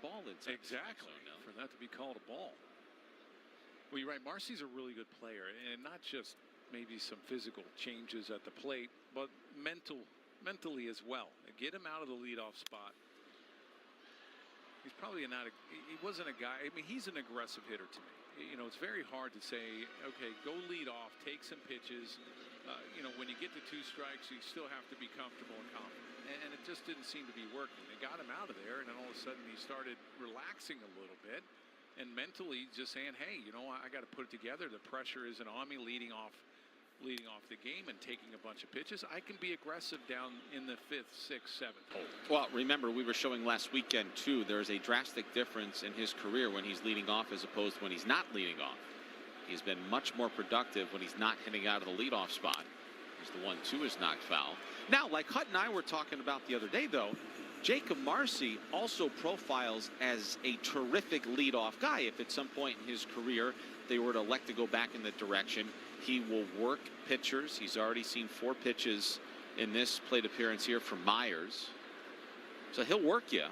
ball inside. Exactly, for that to be called a ball. Well, you're right. Marcy's a really good player, and not just maybe some physical changes at the plate, but mentally as well. Get him out of the leadoff spot. He's probably not. He wasn't a guy. I mean, he's an aggressive hitter to me. You know, it's very hard to say, okay, go lead off, take some pitches. You know, when you get to 2 strikes, you still have to be comfortable and confident. And it just didn't seem to be working. They got him out of there, and then all of a sudden he started relaxing a little bit and mentally just saying, hey, you know, I got to put it together. The pressure isn't on me leading off the game and taking a bunch of pitches. I can be aggressive down in the 5th, 6th, 7th hole. Well, remember, we were showing last weekend, too, there's a drastic difference in his career when he's leading off as opposed to when he's not leading off. He's been much more productive when he's not hitting out of the leadoff spot. As the 1-2 is knocked foul. Now, like Hut and I were talking about the other day, though, Jacob Marcy also profiles as a terrific leadoff guy. If at some point in his career they were to elect to go back in that direction, he will work pitchers. He's already seen 4 pitches in this plate appearance here from Myers. So he'll work you.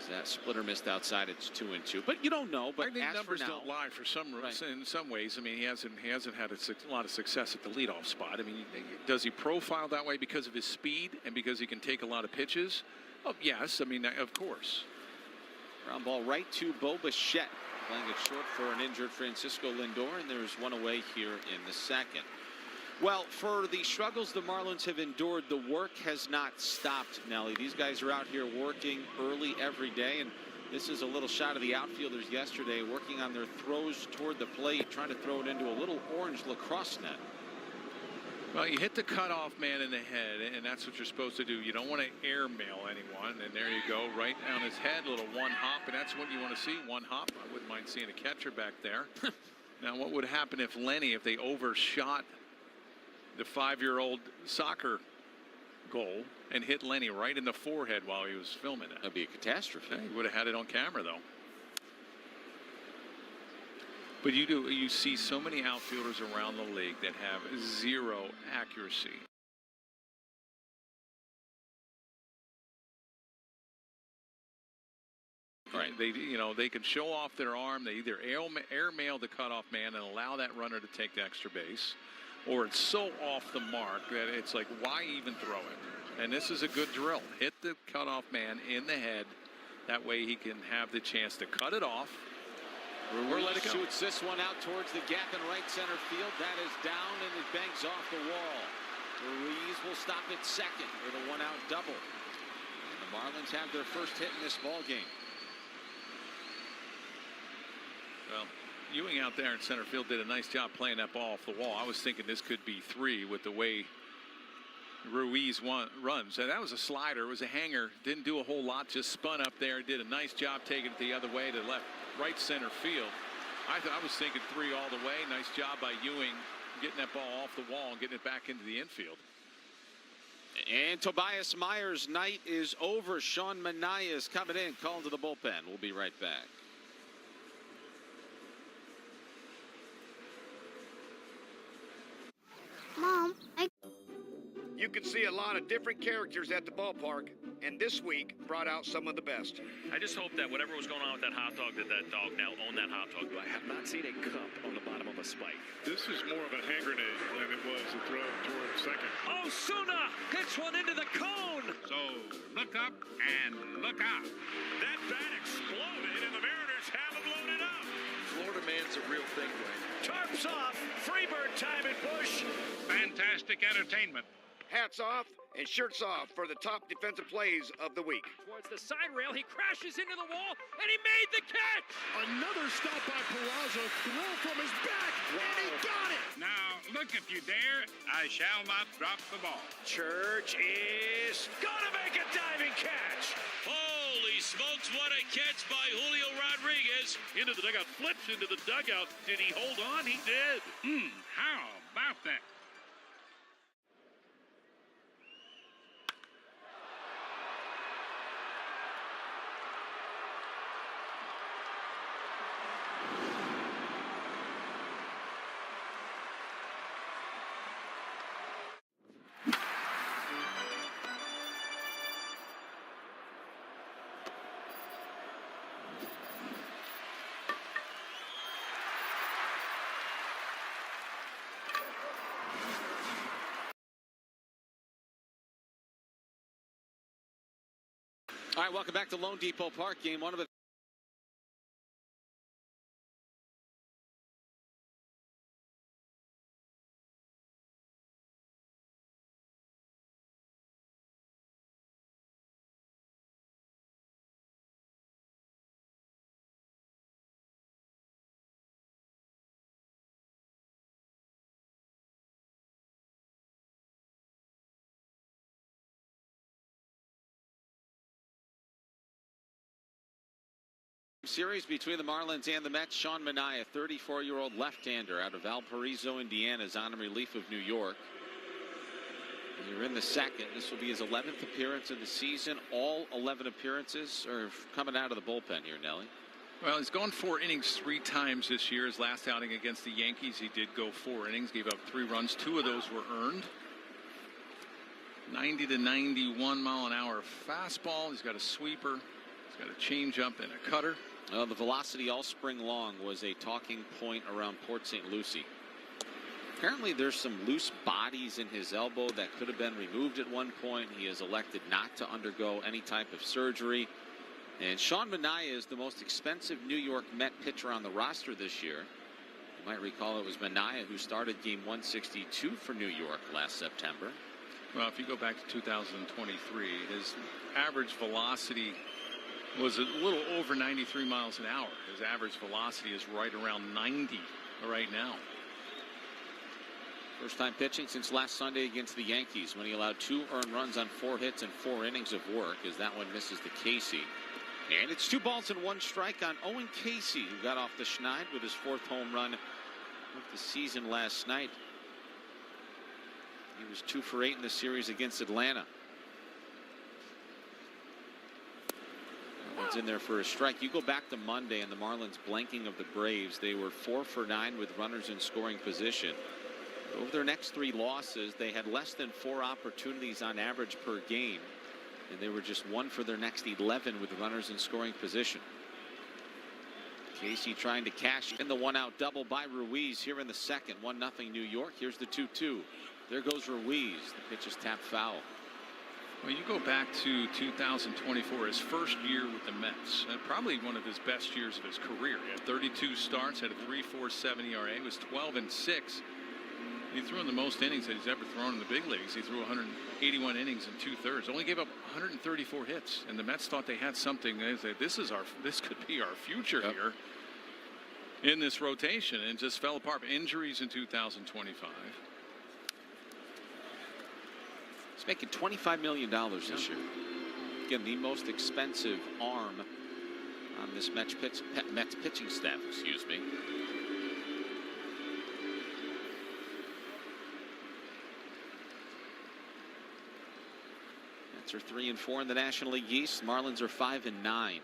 As that splitter missed outside, it's 2-2. But you don't know. But I think numbers don't lie for some in some ways. I mean, he hasn't had a lot of success at the leadoff spot. I mean, does he profile that way because of his speed and because he can take a lot of pitches? Oh, yes. I mean, of course. Ground ball right to Bo Bichette. Playing it short for an injured Francisco Lindor, and there's one away here in the 2nd. Well, for the struggles the Marlins have endured, the work has not stopped, Nelly. These guys are out here working early every day, and this is a little shot of the outfielders yesterday working on their throws toward the plate, trying to throw it into a little orange lacrosse net. Well, you hit the cutoff man in the head, and that's what you're supposed to do. You don't want to airmail anyone, and there you go, right on his head, little one hop, and that's what you want to see, one hop. I wouldn't mind seeing a catcher back there. Now, what would happen if they overshot the 5-year-old soccer goal and hit Lenny right in the forehead while he was filming it? That'd be a catastrophe. He would have had it on camera, though. But you see so many outfielders around the league that have 0 accuracy. Right. They can show off their arm. They either airmail the cutoff man and allow that runner to take the extra base, or it's so off the mark that it's like, why even throw it? And this is a good drill. Hit the cutoff man in the head. That way he can have the chance to cut it off. Ruiz shoots this one out towards the gap in right center field. That is down, and it bangs off the wall. Ruiz will stop at second with a 1-out double. And the Marlins have their first hit in this ball game. Well, Ewing out there in center field did a nice job playing that ball off the wall. I was thinking this could be 3 with the way Ruiz runs. And that was a slider. It was a hanger. Didn't do a whole lot. Just spun up there. Did a nice job taking it the other way to right center field. I was thinking 3 all the way. Nice job by Ewing getting that ball off the wall and getting it back into the infield. And Tobias Myers' night is over. Sean Manaea is coming in, calling to the bullpen. We'll be right back. Mom, You can see a lot of different characters at the ballpark, and this week brought out some of the best. I just hope that whatever was going on with that hot dog, that dog now owned that hot dog. I have not seen a cup on the bottom of a spike. This is more of a hand grenade than it was a throw toward second. Osuna hits one into the cone. So look up and look out. That bat exploded, and the Mariners haven't loaded up. Florida man's a real thing, Wayne. Tarps off. Freebird time at Busch. Fantastic entertainment. Hats off and shirts off for the top defensive plays of the week. Towards the side rail, he crashes into the wall, and he made the catch. Another stop by Peraza, throw from his back, and he got it. Now, look if you dare, I shall not drop the ball. Church is gonna make a diving catch. Holy smokes, what a catch by Julio Rodriguez. Into the dugout, flips into the dugout. Did he hold on? He did. How about that? All right, welcome back to Lone Depot Park. Game one of the series between the Marlins and the Mets. Sean Manaea, 34-year-old left-hander out of Valparaiso, Indiana, is on in relief of New York. You're in the second. This will be his 11th appearance of the season. All 11 appearances are coming out of the bullpen here, Nelly. Well, he's gone 4 innings 3 times this year. His last outing against the Yankees, he did go 4 innings, gave up 3 runs. 2 of those were earned. 90 to 91 mile an hour fastball. He's got a sweeper. He's got a changeup and a cutter. The velocity all spring long was a talking point around Port St. Lucie. Apparently there's some loose bodies in his elbow that could have been removed at one point. He has elected not to undergo any type of surgery. And Sean Manaea is the most expensive New York Met pitcher on the roster this year. You might recall it was Manaea who started game 162 for New York last September. Well, if you go back to 2023, his average velocity was a little over 93 miles an hour. His average velocity is right around 90 right now. First time pitching since last Sunday against the Yankees, when he allowed 2 earned runs on 4 hits and 4 innings of work, as that one misses the Casey. And it's 2 balls and 1 strike on Owen Casey, who got off the schneid with his 4th home run of the season last night. He was 2 for 8 in the series against Atlanta. It's in there for a strike. You go back to Monday and the Marlins blanking of the Braves. They were 4 for 9 with runners in scoring position. Over their next 3 losses, they had less than 4 opportunities on average per game, and they were just 1 for their next 11 with runners in scoring position. Casey trying to cash in the 1-out double by Ruiz here in the second. 1-0 New York. Here's the 2-2. There goes Ruiz. The pitch is tapped foul. Well, you go back to 2024, his first year with the Mets, probably one of his best years of his career. He had 32 starts, had a 3.47 ERA, was 12-6. He threw in the most innings that he's ever thrown in the big leagues. He threw 181 innings and 2/3. Only gave up 134 hits, and the Mets thought they had something. They said, this could be our future here in this rotation, and just fell apart. Injuries in 2025. He's making $25 million this year. Again, the most expensive arm on this Mets pitching staff, excuse me. Mets are 3-4 in the National League East. Marlins are 5-9.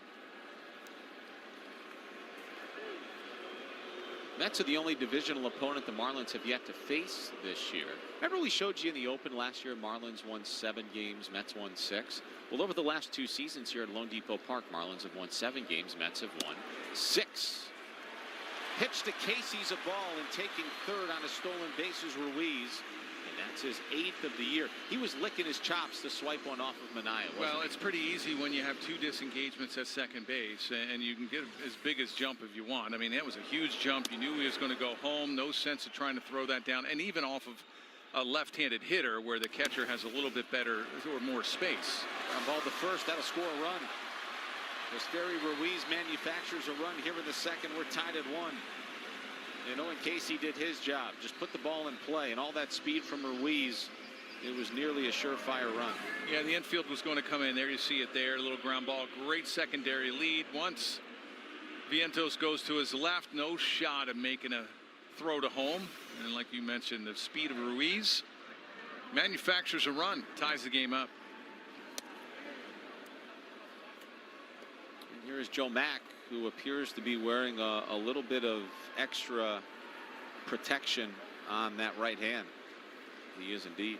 Mets are the only divisional opponent the Marlins have yet to face this year. Remember we showed you in the open last year, Marlins won 7 games, Mets won 6. Well, over the last 2 seasons here at Lone Depot Park, Marlins have won 7 games, Mets have won 6. Pitch to Casey's a ball, and taking third on a stolen base is Ruiz. And that's his 8th of the year. He was licking his chops to swipe one off of Manaea. Well, it's pretty easy when you have 2 disengagements at second base, and you can get as big as jump if you want. I mean, that was a huge jump. You knew he was going to go home. No sense of trying to throw that down, and even off of a left-handed hitter where the catcher has a little bit better or more space. On ball to first, that'll score a run. Esteury Ruiz manufactures a run here in the second. We're tied at 1. And Owen Casey did his job. Just put the ball in play, and all that speed from Ruiz, it was nearly a surefire run. Yeah, the infield was going to come in. There you see it there. A little ground ball. Great secondary lead. Once Vientos goes to his left, no shot of making a throw to home. And like you mentioned, the speed of Ruiz manufactures a run, ties the game up. And here is Joe Mack, who appears to be wearing a little bit of extra protection on that right hand. He is indeed.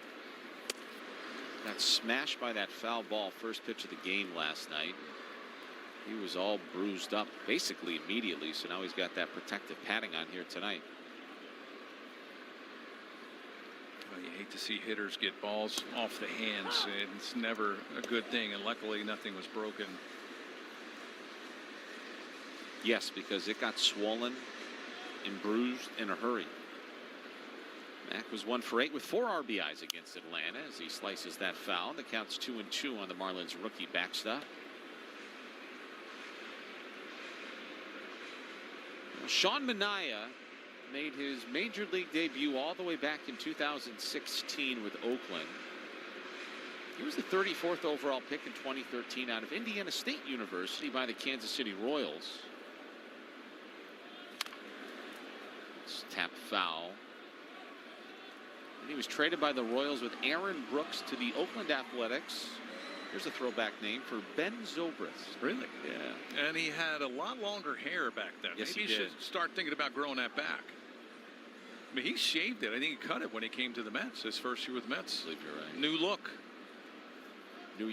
Got smashed by that foul ball first pitch of the game last night. He was all bruised up basically immediately, so now he's got that protective padding on here tonight. You hate to see hitters get balls off the hands. It's never a good thing, and luckily nothing was broken. Yes, because it got swollen and bruised in a hurry. Mack was 1 for 8 with 4 RBIs against Atlanta as he slices that foul. The count's 2-2 on the Marlins rookie backstop. Sean Manaea made his major league debut all the way back in 2016 with Oakland. He was the 34th overall pick in 2013 out of Indiana State University by the Kansas City Royals. It's tap foul. And he was traded by the Royals with Aaron Brooks to the Oakland Athletics. Here's a throwback name for Ben Zobrist. Really? Yeah. And he had a lot longer hair back then. Yes, Maybe he he did. should start thinking about growing that back. I mean, he shaved it. I think he cut it when he came to the Mets. His first year with the Mets. I believe you're right. New look.